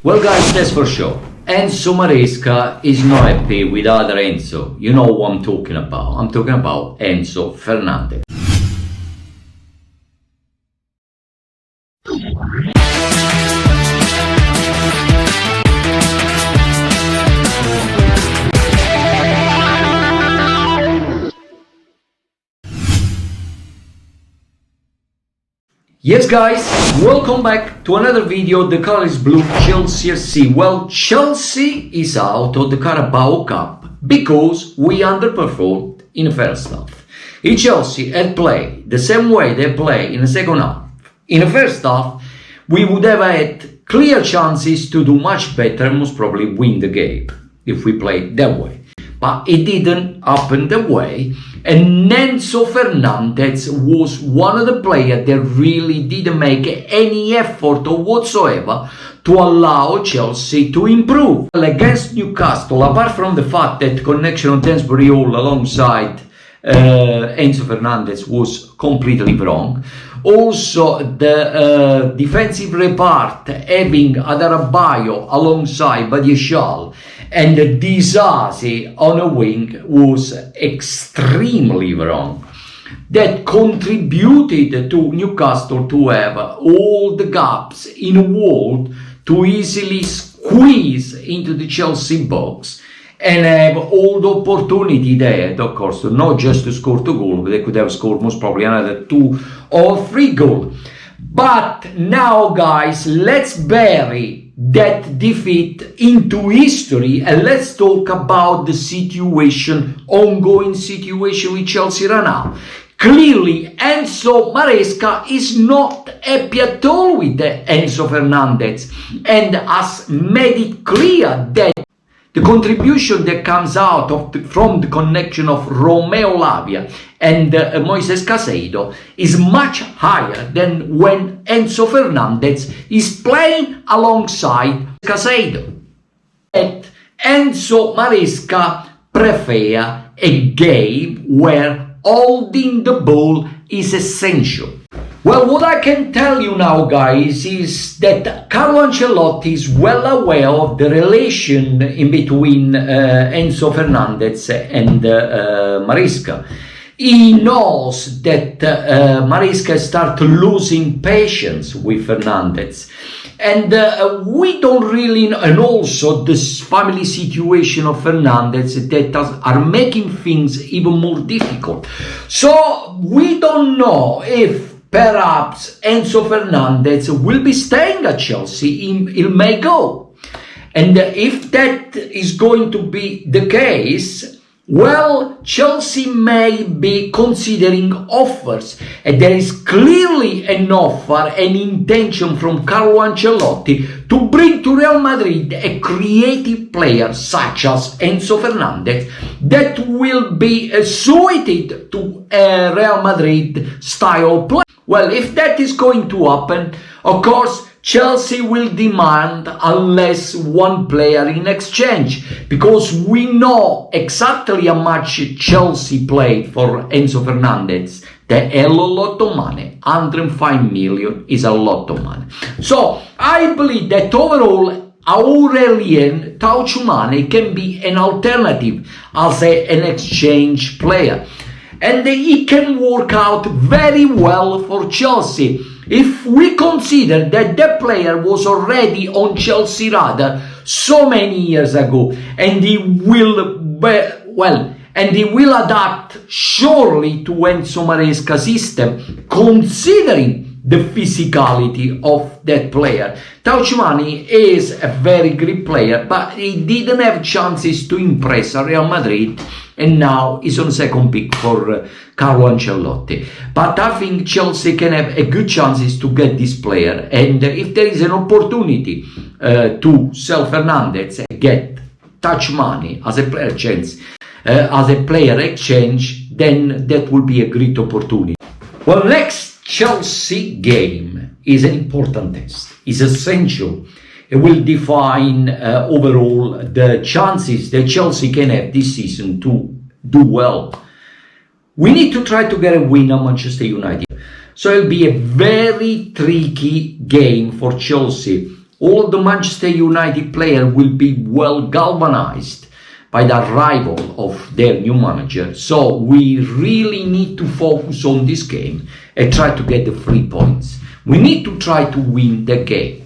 Well guys, that's for sure. Enzo Maresca is not happy with other Enzo. You know who I'm talking about. I'm talking about Enzo Fernandez. Yes guys, welcome back to another video. The color is blue, Chelsea FC. Well, Chelsea is out of the Carabao Cup because we underperformed in the first half. If Chelsea had played the same way they play in the second half, in the first half, we would have had clear chances to do much better and most probably win the game if we played that way. But it didn't happen that way. And Enzo Fernandez was one of the players that really didn't make any effort whatsoever to allow Chelsea to improve. Well, against Newcastle, apart from the fact that connection on Thansbury Hall alongside Enzo Fernandez was completely wrong, also the defensive repart having Adarabioyo alongside Badiashile and Disasi on a wing was extremely wrong. That contributed to Newcastle to have all the gaps in the wall to easily squeeze into the Chelsea box and have all the opportunity there, of course, not just to score 2 goals, but they could have scored most probably another 2 or 3 goals. But now, guys, let's bury that defeat into history and let's talk about the situation, ongoing situation with Chelsea right now. Clearly, Enzo Maresca is not happy at all with Enzo Fernandez and has made it clear that the contribution that comes out from the connection of Romeo Lavia and Moises Caicedo is much higher than when Enzo Fernandez is playing alongside Caicedo. That Enzo Maresca prefers a game where holding the ball is essential. Well, what I can tell you now, guys, is that Carlo Ancelotti is well aware of the relation in between Enzo Fernandez and Maresca. He knows that Maresca started losing patience with Fernandez. And we don't really know, and also this family situation of Fernandez that are making things even more difficult. So we don't know if perhaps Enzo Fernandez will be staying at Chelsea. He may go. And if that is going to be the case, well, Chelsea may be considering offers. And there is clearly an offer, an intention from Carlo Ancelotti to bring to Real Madrid a creative player such as Enzo Fernandez that will be suited to a Real Madrid style play. Well, if that is going to happen, of course, Chelsea will demand unless one player in exchange, because we know exactly how much Chelsea played for Enzo Fernandez. That's a lot of money. 105 million is a lot of money. So I believe that overall Aurelian Tchouameni can be an alternative as an exchange player. And he can work out very well for Chelsea. If we consider that the player was already on Chelsea radar so many years ago, and he will, adapt surely to Enzo Maresca's system, considering the physicality of that player. Tchouameni is a very great player, but he didn't have chances to impress Real Madrid, and now he's on second pick for Carlo Ancelotti. But I think Chelsea can have a good chances to get this player, and if there is an opportunity to sell Fernandez and get Tchouameni as a player exchange, then that will be a great opportunity. Well, next Chelsea game is an important test. It's essential. It will define overall the chances that Chelsea can have this season to do well. We need to try to get a win at Manchester United. So it'll be a very tricky game for Chelsea. all of the Manchester United players will be well galvanized by the arrival of their new manager. So we really need to focus on this game and try to get the 3 points. We need to try to win the game.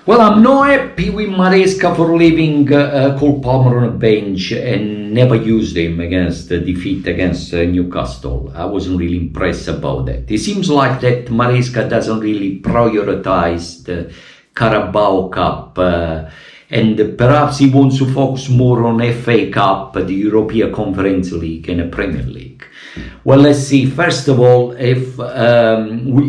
Well, I'm not happy with Maresca for leaving Cole Palmer on a bench and never used him against the defeat against Newcastle. I wasn't really impressed about that. It seems like that Maresca doesn't really prioritize the Carabao Cup and perhaps he wants to focus more on FA Cup, the European Conference League and the Premier League. Well, let's see. First of all, if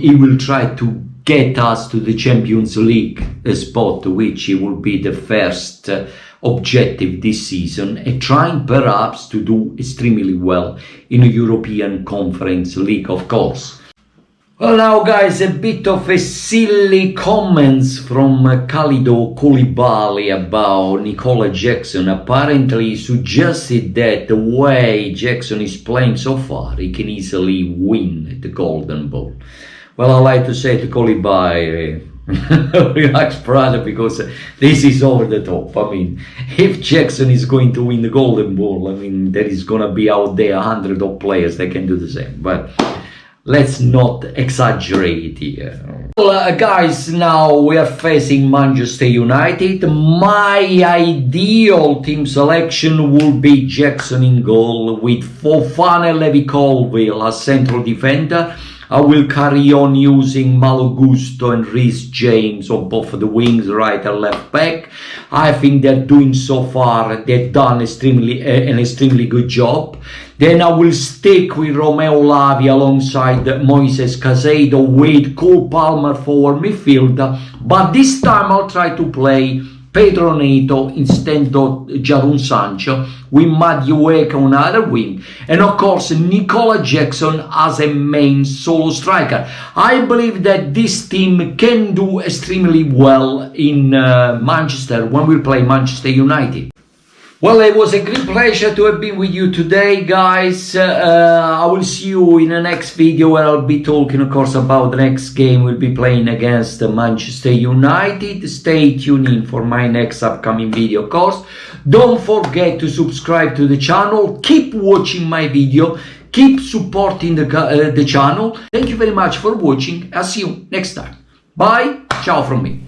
he will try to get us to the Champions League spot, which will be the first objective this season, and trying perhaps to do extremely well in a European Conference League, of course. Well, now guys, a bit of a silly comments from Khalidou Koulibaly about Nicola Jackson. Apparently he suggested that the way Jackson is playing so far, he can easily win the Golden Ball. Well, I like to say to Koulibaly, relax, brother, because this is over the top. I mean, if Jackson is going to win the Golden Ball, I mean, there is going to be out there 100 of players that can do the same. But let's not exaggerate here. Well, guys, now we are facing Manchester United. My ideal team selection will be Jackson in goal with Fofana, Levi Colwill as central defender. I will carry on using Malo Gusto and Reece James on both of the wings, right and left back. I think they're doing so far, they've done an extremely good job. Then I will stick with Romeo Lavia alongside Moises Caicedo with Cole Palmer forward midfielder. But this time I'll try to play Pedro Neto instead of Jadon Sancho, with Madueke on other wing, and of course Nicola Jackson as a main solo striker. I believe that this team can do extremely well in Manchester when we play Manchester United. Well, it was a great pleasure to have been with you today, guys. I will see you in the next video where I'll be talking, of course, about the next game we'll be playing against Manchester United. Stay tuned in for my next upcoming video, of course. Don't forget to subscribe to the channel. Keep watching my video. Keep supporting the channel. Thank you very much for watching. I'll see you next time. Bye. Ciao from me.